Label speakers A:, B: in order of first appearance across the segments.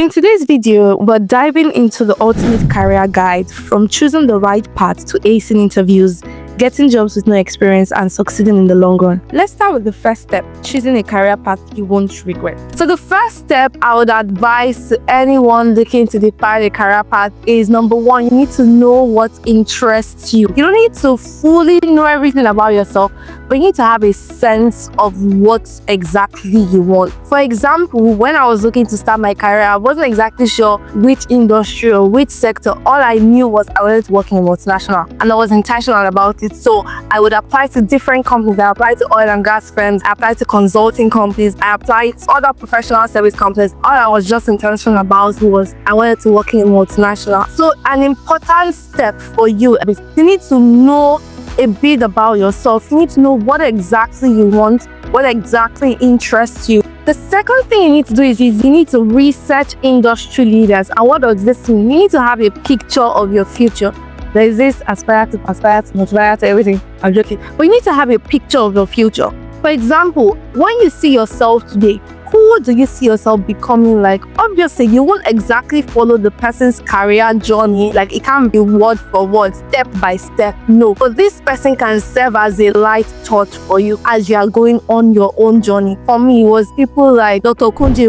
A: In today's video, we're diving into the ultimate career guide from choosing the right path to acing interviews, getting jobs with no experience, and succeeding in the long run. Let's start with the first step, choosing a career path you won't regret. So the first step I would advise to anyone looking to define a career path is, number one, you need to know what interests you. You don't need to fully know everything about yourself, but you need to have a sense of what exactly you want. For example, when I was looking to start my career, I wasn't exactly sure which industry or which sector. All I knew was I wanted to work in multinational, and I was intentional about it. So I would apply to different companies. I applied to oil and gas firms, I applied to consulting companies, I applied to other professional service companies. All I was just intentional about was I wanted to work in multinational. So an important step for you is you need to know a bit about yourself. You need to know what exactly you want, what exactly interests you. The second thing you need to do is you need to research industry leaders. And what does this mean? You need to have a picture of your future. There is this aspire to everything. I'm joking. But you need to have a picture of your future. For example, when you see yourself today, who do you see yourself becoming like? Obviously, you won't exactly follow the person's career journey. Like, it can't be word for word, step by step. No. But this person can serve as a light touch for you as you are going on your own journey. For me, it was people like Dr. Kunji,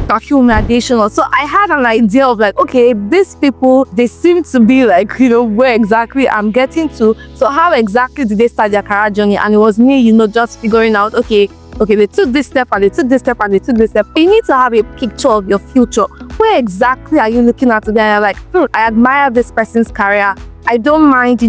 A: Dr. Adesayo. So I had an idea of like, okay, these people, they seem to be like, where exactly I'm getting to. So how exactly did they start their career journey? And it was me, just figuring out, okay, they took this step and they took this step and they took this step. You need to have a picture of your future. Where exactly are you looking at today? And you're like, I admire this person's career. I don't mind,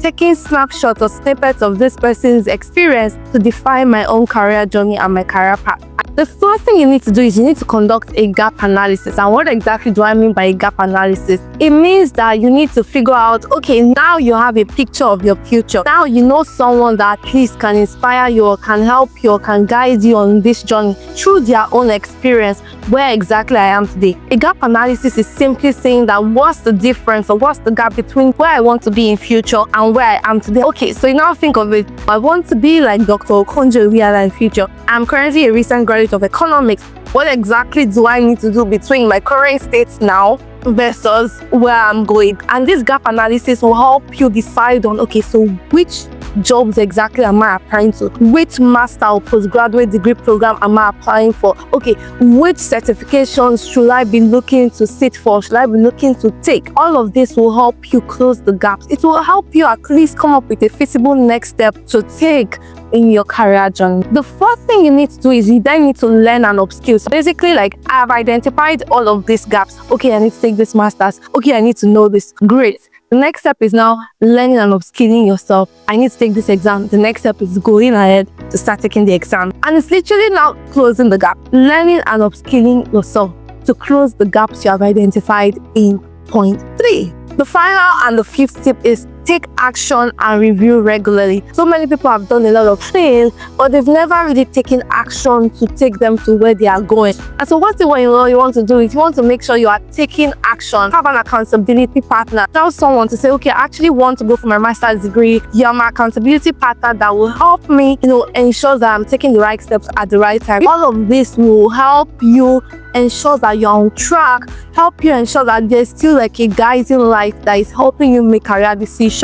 A: taking snapshots or snippets of this person's experience to define my own career journey and my career path. The first thing you need to do is you need to conduct a gap analysis. And what exactly do I mean by a gap analysis? It means that you need to figure out, okay, now you have a picture of your future. Now you know someone that at least can inspire you or can help you or can guide you on this journey through their own experience, where exactly I am today. A gap analysis is simply saying that what's the difference or what's the gap between where I want to be in future and where I am today. Okay, so you now think of it. I want to be like Dr. Okonjo in future. I'm currently a recent graduate of economics. What exactly do I need to do between my current state now versus where I'm going? And this gap analysis will help you decide on, okay, so which jobs exactly am I applying to? Which master or postgraduate degree program am I applying for? Okay, which certifications should I be looking to sit for? Should I be looking to take? All of this will help you close the gaps. It will help you at least come up with a feasible next step to take in your career journey. The first thing you need to do is you then need to learn and upskill. So basically, like, I've identified all of these gaps. Okay, I need to take this master's. Okay, I need to know this. Great. The next step is now learning and upskilling yourself. I need to take this exam. The next step is going ahead to start taking the exam. And it's literally now closing the gap. Learning and upskilling yourself to close the gaps you have identified in point 3. The final and the fifth tip is take action and review regularly. So many people have done a lot of things, but they've never really taken action to take them to where they are going. And so what's the one you want to do is you want to make sure you are taking action. Have an accountability partner. Tell someone to say, okay, I actually want to go for my master's degree. You're my accountability partner that will help me, ensure that I'm taking the right steps at the right time. All of this will help you ensure that you're on track, help you ensure that there's still like a guiding light that is helping you make career decisions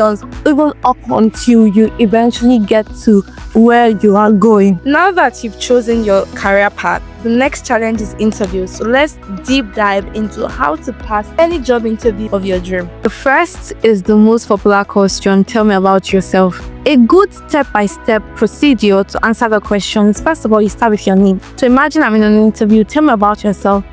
A: even up until you eventually get to where you are going. Now that you've chosen your career path, the next challenge is interviews. So let's deep dive into how to pass any job interview of your dream. The first is the most popular question: tell me about yourself. A good step-by-step procedure to answer the questions. First of all, you start with your name. So imagine I'm in an interview. Tell me about yourself.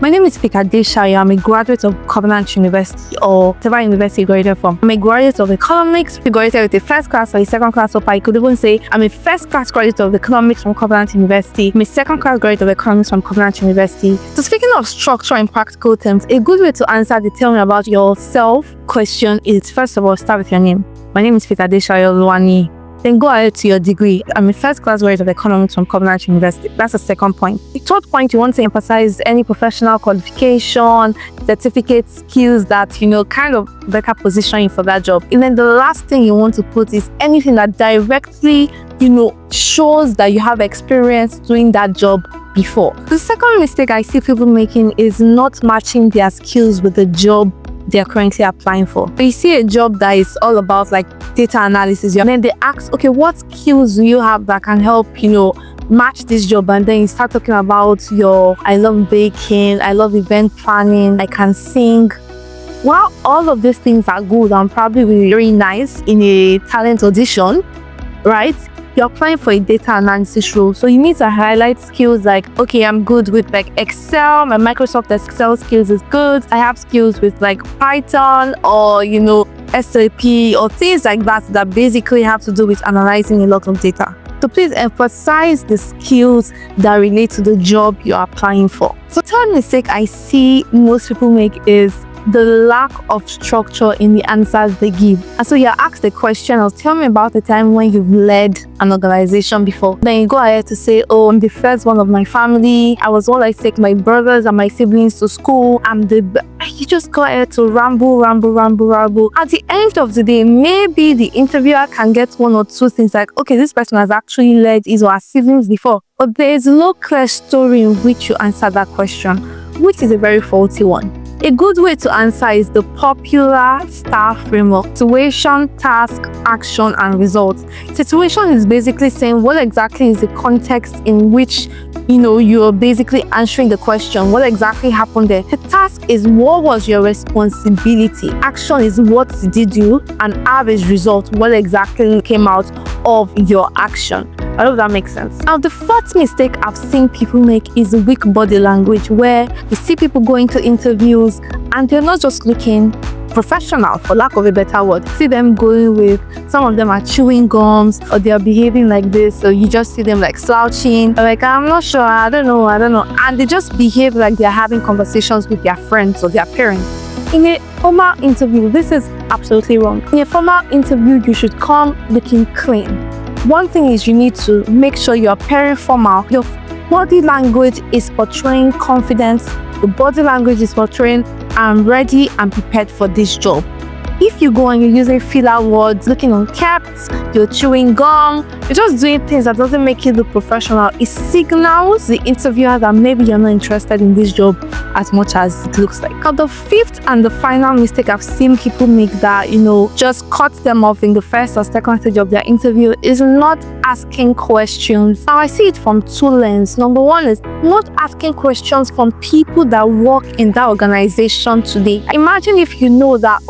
A: My name is Adesayo. I'm a graduate of Covenant University, or whatever university you graduated from. I'm a graduate of economics. You graduated with a first class or a second class, or I could even say I'm a first class graduate of economics from Covenant University. I'm a second class graduate of economics from Covenant University. So speaking of structure in practical terms, a good way to answer the tell me about yourself question is, first of all, start with your name. My name is Adesayo Luani. Then go ahead to your degree. I'm a first class graduate of economics from Covenant University. That's the second point. The third point, you want to emphasize any professional qualification, certificate, skills that, kind of better position you for that job. And then the last thing you want to put is anything that directly, shows that you have experience doing that job before. The second mistake I see people making is not matching their skills with the job they're currently applying for. So you see a job that is all about like data analysis, and then they ask, okay, what skills do you have that can help, match this job? And then you start talking about I love baking, I love event planning, I can sing. While all of these things are good and probably very nice in a talent audition, right? You're applying for a data analysis role, so you need to highlight skills like, okay, I'm good with like Excel, my Microsoft Excel skills is good, I have skills with like Python or SAP or things like that basically have to do with analyzing a lot of data. So please emphasize the skills that relate to the job you're applying for. So third mistake I see most people make is the lack of structure in the answers they give. And so you're asked the question of, tell me about the time when you've led an organization before. Then you go ahead to say, oh, I'm the first one of my family, I was one I take my brothers and my siblings to school, you just go ahead to ramble. At the end of the day, maybe the interviewer can get one or two things like, okay, this person has actually led his or her siblings before, but there is no clear story in which you answer that question, which is a very faulty one. A good way to answer is the popular STAR framework: situation, task, action, and results. Situation is basically saying what exactly is the context in which you're basically answering the question, what exactly happened there. The task is what was your responsibility. Action is what did you, and average result, what exactly came out of your action. I hope that makes sense. Now, the fourth mistake I've seen people make is weak body language, where you see people going to interviews and they're not just looking professional, for lack of a better word. See them going with, some of them are chewing gums, or they're behaving like this, so you just see them like slouching, like, I'm not sure, I don't know, and they just behave like they're having conversations with their friends or their parents. In a formal interview, this is absolutely wrong. In a formal interview, you should come looking clean. One thing is, you need to make sure you're appearing formal. Your body language is portraying confidence. The body language is portraying, I'm ready and prepared for this job. If you go and you're using filler words, looking unkept, you're chewing gum, you're just doing things that doesn't make you look professional, it signals the interviewer that maybe you're not interested in this job as much as it looks like. Now, the fifth and the final mistake I've seen people make that, just cut them off in the first or second stage of their interview is not asking questions. Now, I see it from two lenses. Number one is not asking questions from people that work in that organization today. Imagine if you know that,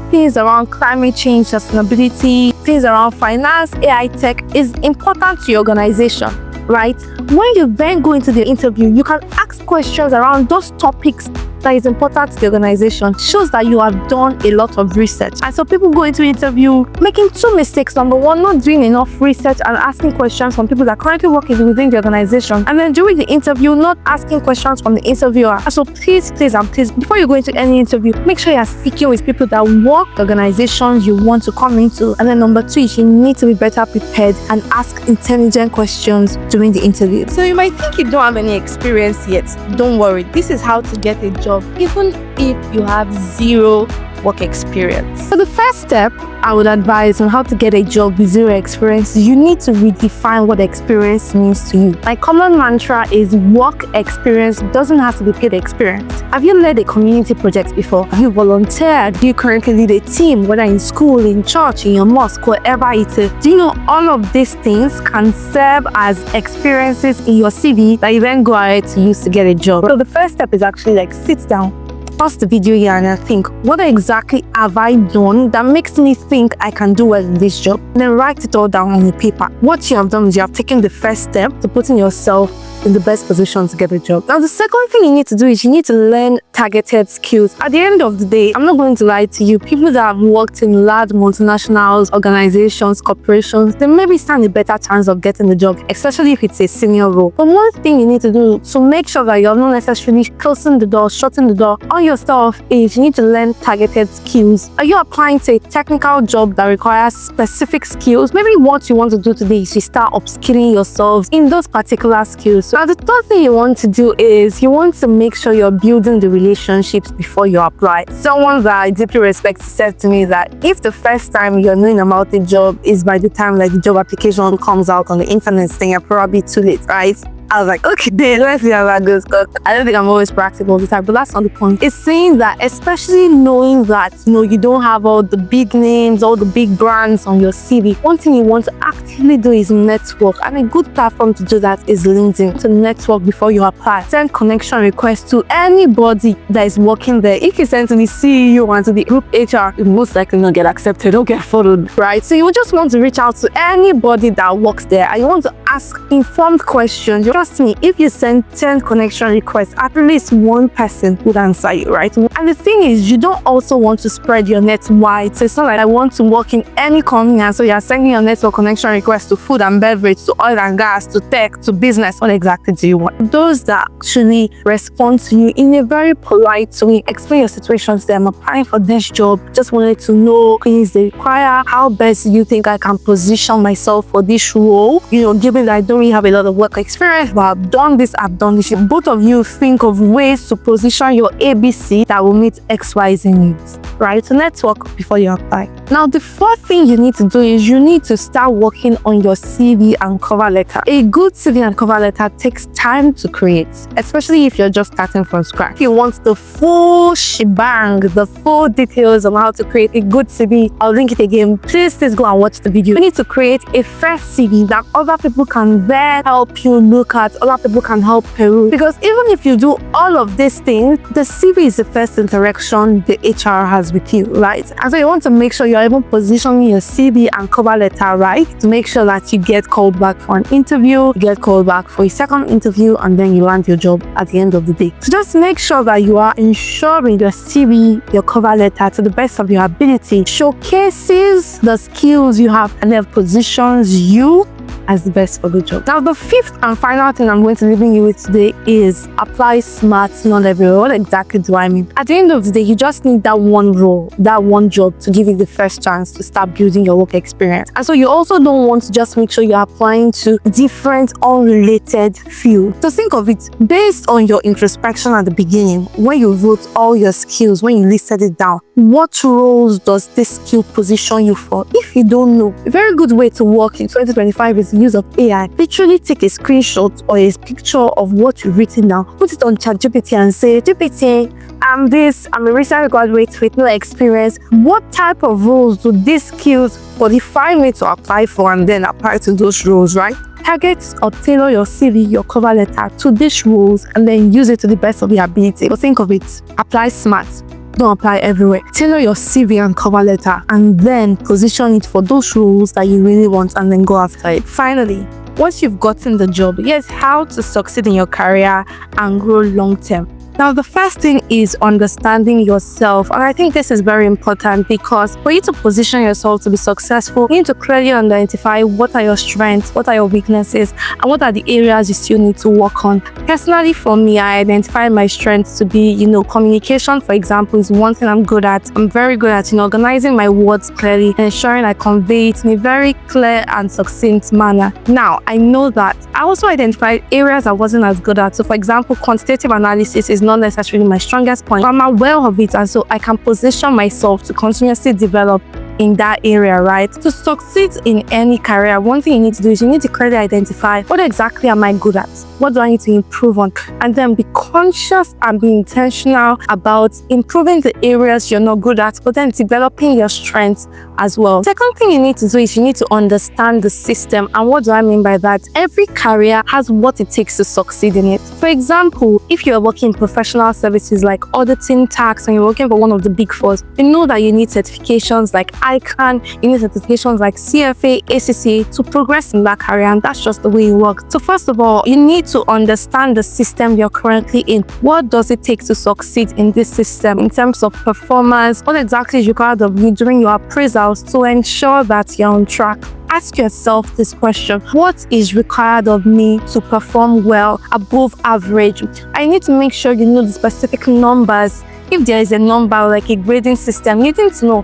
A: things around climate change, sustainability, things around finance, AI tech is important to your organization, right? When you then go into the interview, you can ask questions around those topics that is important to the organization. Shows that you have done a lot of research. And so people go into interview making two mistakes. Number one, not doing enough research and asking questions from people that are currently working within the organization. And then during the interview, not asking questions from the interviewer. And so please, before you go into any interview, make sure you're speaking with people that work the organizations you want to come into. And then number two, you need to be better prepared and ask intelligent questions during the interview. So you might think you don't have any experience yet. Don't worry. This is how to get a job, even if you have zero work experience. So the first step I would advise on how to get a job with zero experience, you need to redefine what experience means to you. My common mantra is work experience doesn't have to be paid experience. Have you led a community project before? Have you volunteered? Do you currently lead a team, whether in school, in church, in your mosque, wherever it is? Do you know all of these things can serve as experiences in your CV that you then go ahead to use to get a job? So the first step is actually like sit down, pause the video here and I think, what exactly have I done that makes me think I can do well in this job? And then write it all down on the paper. What you have done is you have taken the first step to putting yourself in the best position to get a job. Now, the second thing you need to do is you need to learn targeted skills. At the end of the day, I'm not going to lie to you, people that have worked in large multinationals, organizations, corporations, they maybe stand a better chance of getting the job, especially if it's a senior role. But one thing you need to do to make sure that you're not necessarily closing the door, shutting the door on yourself is you need to learn targeted skills. Are you applying to a technical job that requires specific skills? Maybe what you want to do today is you start upskilling yourself in those particular skills. Now, the third thing you want to do is you want to make sure you're building the relationships before you apply. Someone that I deeply respect said to me that if the first time you're knowing about the job is by the time like the job application comes out on the internet, then you're probably too late, right? I was like, okay, then let's see how that goes. Because I don't think I'm always practical all the time, but that's not the point. It's saying that, especially knowing that, you don't have all the big names, all the big brands on your CV, one thing you want to actively do is network. And a good platform to do that is LinkedIn. To network before you apply. Send connection requests to anybody that is working there. If you send to the CEO and to the group HR, you most likely not get accepted or get followed, right? So you just want to reach out to anybody that works there and you want to ask informed questions. Trust me, if you send 10 connection requests, at least one person would answer you, right? And the thing is, you don't also want to spread your net wide. So it's not like I want to work in any company and so you're sending your network connection requests to food and beverage, to oil and gas, to tech, to business. What exactly do you want? Those that actually respond to you in a very polite way, explain your situation to them. I'm applying for this job, just wanted to know things they require. How best do you think I can position myself for this role? Given that I don't really have a lot of work experience, but I've done this. Both of you think of ways to position your ABC that will meet XYZ needs, right? So network before you apply. Now, the fourth thing you need to do is you need to start working on your CV and cover letter. A good CV and cover letter takes time to create, especially if you're just starting from scratch. If you want the full shebang, the full details on how to create a good CV, I'll link it again. Please go and watch the video. You need to create a first CV that other people can then help you look at, other people can help peruse. Because even if you do all of these things, the CV is the first interaction the HR has with you, right? And so you want to make sure you're even positioning your CV and cover letter right to make sure that you get called back for an interview, you get called back for a second interview, and then you land your job at the end of the day. So just make sure that you are ensuring your CV, your cover letter to the best of your ability showcases the skills you have and then positions you as the best for the job. Now, the fifth and final thing I'm going to leave you with today is apply smart, not everywhere. What exactly do I mean? At the end of the day, you just need that one role, that one job to give you the first chance to start building your work experience. And so you also don't want to just make sure you're applying to different unrelated fields. So think of it based on your introspection at the beginning, when you wrote all your skills, when you listed it down, what roles does this skill position you for? If you don't know, a very good way to work in 2025 is the use of AI. Literally take a screenshot or a picture of what you've written down, put it on ChatGPT and say, GPT, I'm a recent graduate with no experience. What type of roles do these skills qualify me to apply for, and then apply to those roles, right? Target or tailor your CV, your cover letter to these roles and then use it to the best of your ability. But think of it, apply smart. Don't apply everywhere. Tailor your CV and cover letter and then position it for those roles that you really want and then go after it. Finally, once you've gotten the job, here's how to succeed in your career and grow long term. Now, the first thing is understanding yourself. And I think this is very important because for you to position yourself to be successful, you need to clearly identify what are your strengths, what are your weaknesses, and what are the areas you still need to work on. Personally, for me, I identify my strengths to be, communication, for example, is one thing I'm good at. I'm very good at, organizing my words clearly and ensuring I convey it in a very clear and succinct manner. Now, I know that I also identified areas I wasn't as good at. So, for example, quantitative analysis is not necessarily my strongest point, but I'm aware of it, and so I can position myself to continuously develop in that area, right? To succeed in any career, one thing you need to do is you need to clearly identify what exactly am I good at? What do I need to improve on? And then be conscious and be intentional about improving the areas you're not good at, but then developing your strengths as well. Second thing you need to do is you need to understand the system. And what do I mean by that? Every career has what it takes to succeed in it. For example, if you're working in professional services like auditing, tax, and you're working for one of the big fours, you know that you need certifications like ICANN, you need certifications like CFA, ACCA to progress in that career, and that's just the way it works. So first of all, you need to understand the system you're currently in. What does it take to succeed in this system in terms of performance? What exactly is required of you during your appraisals to ensure that you're on track? Ask yourself this question: what is required of me to perform well above average? I need to make sure you know the specific numbers. If there is a number like a grading system, you need to know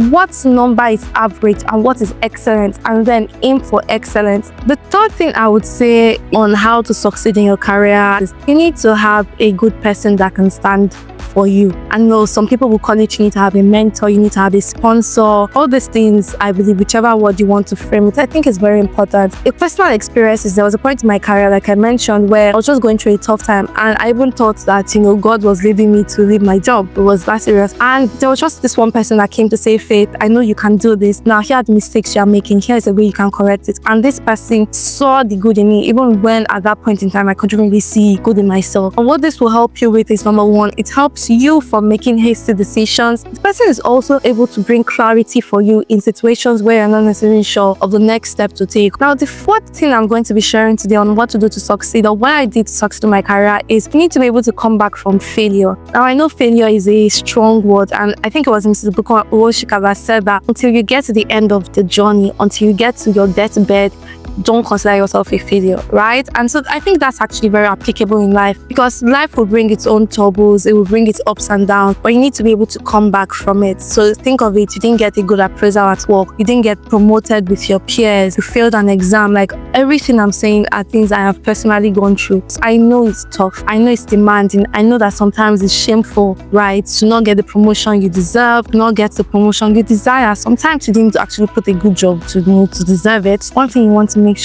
A: what number is average and what is excellent, and then aim for excellence. The third thing I would say on how to succeed in your career is you need to have a good person that can stand for you. I know some people will call it you need to have a mentor, you need to have a sponsor, all these things. I believe whichever word you want to frame it, I think is very important. A personal experience is there was a point in my career, like I mentioned, where I was just going through a tough time, and I even thought that, God was leading me to leave my job. It was that serious. And there was just this one person that came to say, Faith, I know you can do this. Now, here are the mistakes you are making. Here is a way you can correct it. And this person saw the good in me, even when at that point in time I couldn't really see good in myself. And what this will help you with is, number one, it helps you from making hasty decisions. The person is also able to bring clarity for you in situations where you're not necessarily sure of the next step to take. Now, the fourth thing I'm going to be sharing today on what to do to succeed, or what I did to succeed in my career, is you need to be able to come back from failure. Now, I know failure is a strong word, and I think it was Mrs. Bukola Owoshika that said that until you get to the end of the journey, until you get to your deathbed, don't consider yourself a failure, right? And so I think that's actually very applicable in life, because life will bring its own troubles, it will bring its ups and downs, but you need to be able to come back from it. So think of it, you didn't get a good appraisal at work, you didn't get promoted with your peers, you failed an exam. Like, everything I'm saying are things I have personally gone through. So I know it's tough, I know it's demanding, I know that sometimes it's shameful, right? To not get the promotion you deserve, not get the promotion you desire. Sometimes you didn't actually put a good job to deserve it. One thing you want to make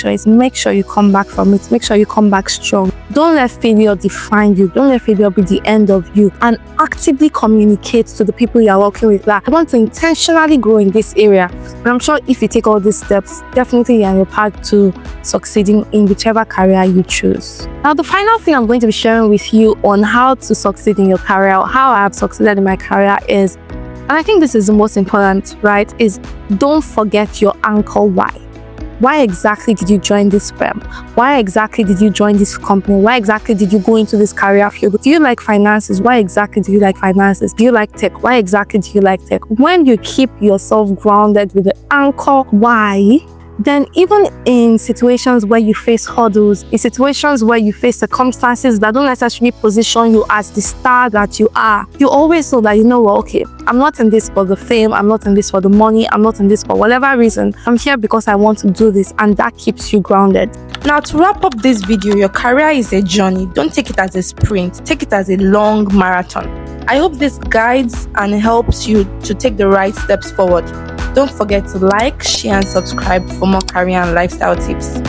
A: sure you come back from it. Make sure you come back strong. Don't let failure define you. Don't let failure be the end of you. And actively communicate to the people you are working with that I want to intentionally grow in this area. And I'm sure if you take all these steps, definitely you're on your path to succeeding in whichever career you choose. Now, the final thing I'm going to be sharing with you on how to succeed in your career, or how I have succeeded in my career, is, and I think this is the most important, right, is don't forget your anchor why. Why exactly did you join this firm? Why exactly did you join this company? Why exactly did you go into this career field? Do you like finances? Why exactly do you like finances? Do you like tech? Why exactly do you like tech? When you keep yourself grounded with the anchor why, then even in situations where you face hurdles, in situations where you face circumstances that don't necessarily position you as the star that you are, you always know that, okay, I'm not in this for the fame, I'm not in this for the money, I'm not in this for whatever reason. I'm here because I want to do this, and that keeps you grounded. Now, to wrap up this video, your career is a journey. Don't take it as a sprint, take it as a long marathon. I hope this guides and helps you to take the right steps forward. Don't forget to like, share, and subscribe for more career and lifestyle tips.